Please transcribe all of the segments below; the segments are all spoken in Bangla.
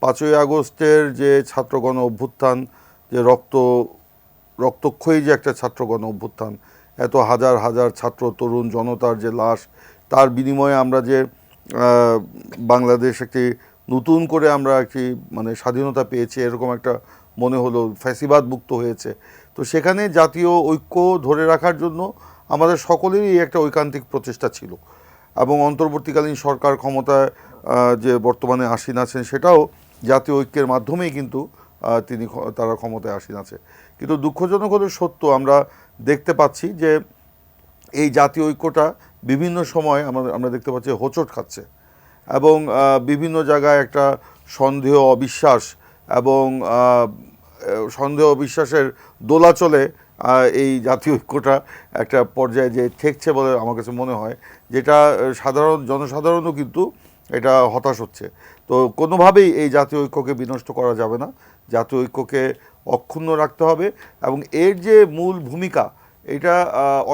5ই আগস্টের যে ছাত্রগণ অভ্যুত্থান, যে রক্তক্ষয়ী যে একটা ছাত্রগণ অভ্যুত্থান, এত হাজার হাজার ছাত্র তরুণ জনতার যে লাশ, তার বিনিময়ে আমরা যে বাংলাদেশ একটি নতুন করে আমরা একটি মানে স্বাধীনতা পেয়েছি এরকম একটা মনে হলো, ফ্যাসিবাদ মুক্ত হয়েছে। তো সেখানে জাতীয় ঐক্য ধরে রাখার জন্য আমাদের সকলেরই একটা ঐকান্তিক প্রচেষ্টা ছিল, এবং অন্তর্বর্তীকালীন সরকার ক্ষমতায় যে বর্তমানে আসীন আছেন সেটাও জাতীয় ঐক্যের মাধ্যমেই কিন্তু তারা ক্ষমতায় আসীন আছে। কিন্তু দুঃখজনক হলে সত্য, আমরা দেখতে পাচ্ছি যে এই জাতীয় ঐক্যটা বিভিন্ন সময় আমরা দেখতে পাচ্ছি হোঁচট খাচ্ছে, এবং বিভিন্ন জায়গায় একটা সন্দেহ অবিশ্বাস এবং অবিশ্বাসের দোলাচলে এই জাতীয় ঐক্যটা একটা পর্যায়ে যে ঠেকছে বলে আমার কাছে মনে হয়, যেটা জনসাধারণও কিন্তু এটা হতাশ হচ্ছে। তো কোনোভাবেই এই জাতীয় ঐক্যকে বিনষ্ট করা যাবে না, জাতীয় ঐক্যকে অক্ষুণ্ণ রাখতে হবে, এবং এর যে মূল ভূমিকা এটা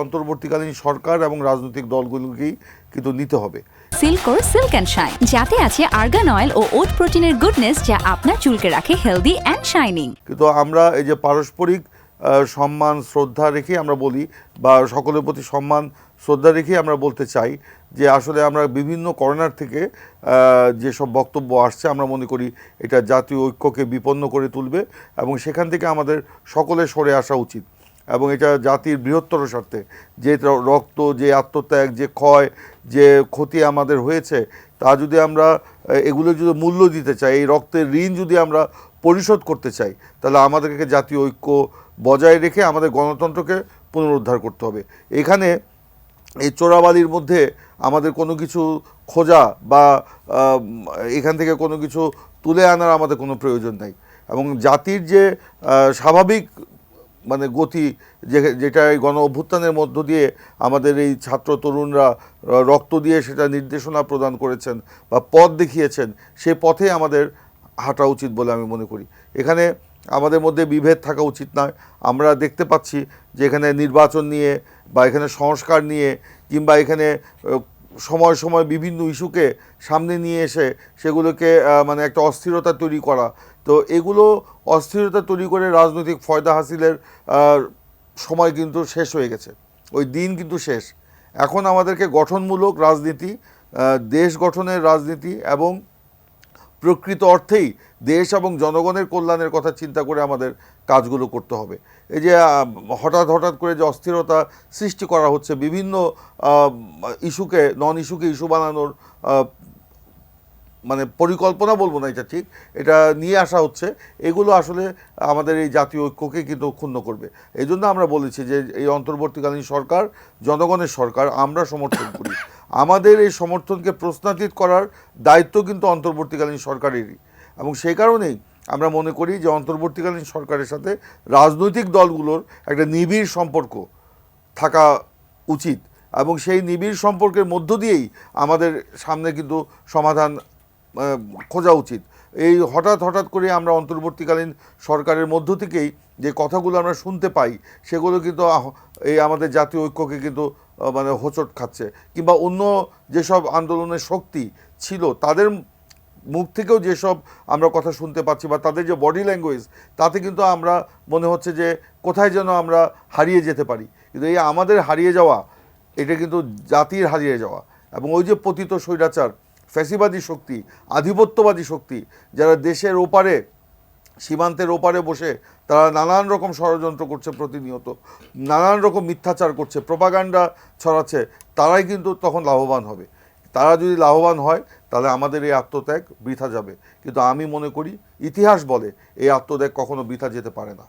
অন্তর্বর্তীকালীন সরকার এবং রাজনৈতিক দলগুলোকেই কিন্তু নিতে হবে। সিল্কোর সিল্ক অ্যান্ড শাইন, যাতে আছে আর্গান অয়েল ও ওট প্রোটিনের গুডনেস, যা আপনার চুলকে রাখে হেলদি অ্যান্ড শাইনিং। কিন্তু আমরা এই যে পারস্পরিক সম্মান শ্রদ্ধা রেখে আমরা বলি, বা সকলের প্রতি সম্মান শ্রদ্ধা রেখে আমরা বলতে চাই যে আসলে আমরা বিভিন্ন কর্নার থেকে যেসব বক্তব্য আসছে আমরা মনে করি এটা জাতীয় ঐক্যকে বিপন্ন করে তুলবে, এবং সেখান থেকে আমাদের সকলে সরে আসা উচিত, এবং এটা জাতির বৃহত্তর স্বার্থে। যে রক্ত, যে আত্মত্যাগ, যে ক্ষয়, যে ক্ষতি আমাদের হয়েছে, তা যদি আমরা এগুলো যদি মূল্য দিতে চাই, এই রক্তের ঋণ যদি আমরা পরিশোধ করতে চাই, তাহলে আমাদেরকে জাতীয় ঐক্য বজায় রেখে আমাদের গণতন্ত্রকে পুনরুদ্ধার করতে হবে। এখানে এই চোরাবালির মধ্যে আমাদের কোনো কিছু খোঁজা বা এখান থেকে কোনো কিছু তুলে আনার আমাদের কোনো প্রয়োজন নাই, এবং জাতির যে স্বাভাবিক মানে গতি, যেটা এই গণ অভ্যুত্থানের মধ্য দিয়ে আমাদের এই ছাত্র তরুণরা রক্ত দিয়ে সেটা নির্দেশনা প্রদান করেছেন বা পথ দেখিয়েছেন, সে পথে আমাদের হাঁটা উচিত বলে আমি মনে করি। এখানে আমাদের মধ্যে বিভেদ থাকা উচিত নয়। আমরা দেখতে পাচ্ছি যে এখানে নির্বাচন নিয়ে বা এখানে সংস্কার নিয়ে কিংবা এখানে সময় সময় বিভিন্ন ইস্যুকে সামনে নিয়ে এসে সেগুলোকে মানে একটা অস্থিরতা তৈরি করা, তো এগুলো অস্থিরতা তৈরি করে রাজনৈতিক ফয়দা হাসিলের সময় কিন্তু শেষ হয়ে গেছে, ওই দিন কিন্তু শেষ। এখন আমাদেরকে গঠনমূলক রাজনীতি, দেশ গঠনের রাজনীতি এবং প্রকৃত অর্থেই দেশ এবং জনগণের কল্যাণের কথা চিন্তা করে আমাদের কাজগুলো করতে হবে। এই যে হঠাৎ করে যে অস্থিরতা সৃষ্টি করা হচ্ছে, বিভিন্ন ইস্যুকে নন ইস্যুকে ইস্যু বানানোর মানে পরিকল্পনা বলবো না, এটা ঠিক, এটা নিয়ে আসা হচ্ছে, এগুলো আসলে আমাদের এই জাতীয় ঐক্যকে কিন্তু ক্ষুণ্ণ করবে। এই জন্য আমরা বলেছি যে এই অন্তর্বর্তীকালীন সরকার জনগণের সরকার, আমরা সমর্থন করি। আমাদের এই সমর্থনকে প্রশ্নাতীত করার দায়িত্ব কিন্তু অন্তর্বর্তীকালীন সরকারেরই, এবং সেই কারণেই আমরা মনে করি যে অন্তর্বর্তীকালীন সরকারের সাথে রাজনৈতিক দলগুলোর একটা নিবিড় সম্পর্ক থাকা উচিত, এবং সেই নিবিড় সম্পর্কের মধ্য দিয়েই আমাদের সামনে কিন্তু সমাধান খোঁজা উচিত। এই হঠাৎ করে আমরা অন্তর্বর্তীকালীন সরকারের মধ্য থেকেই যে কথাগুলো আমরা শুনতে পাই, সেগুলো কিন্তু এই আমাদের জাতীয় ঐক্যকে কিন্তু মানে হোঁচট খাচ্ছে, কিংবা অন্য যেসব আন্দোলনের শক্তি ছিল তাদের মুখ থেকেও যেসব আমরা কথা শুনতে পাচ্ছি বা তাদের যে বডি ল্যাঙ্গুয়েজ, তাতে কিন্তু আমরা মনে হচ্ছে যে কোথায় যেন আমরা হারিয়ে যেতে পারি। কিন্তু এই আমাদের হারিয়ে যাওয়া, এটা কিন্তু জাতির হারিয়ে যাওয়া, এবং ওই যে পতিত স্বৈরাচার ফ্যাসিবাদী শক্তি, আধিপত্যবাদী শক্তি, যারা দেশের ওপারে সীমান্তের ওপারে বসে তারা নানান রকম ষড়যন্ত্র করছে, প্রতিনিয়ত নানান রকম মিথ্যাচার করছে, প্রোপাগান্ডা ছড়াচ্ছে, তারাই কিন্তু তখন লাভবান হবে। তারা যদি লাভবান হয় তাহলে আমাদের এই আত্মত্যাগ বৃথা যাবে, কিন্তু আমি মনে করি ইতিহাস বলে এই আত্মত্যাগ কখনো বৃথা যেতে পারে না।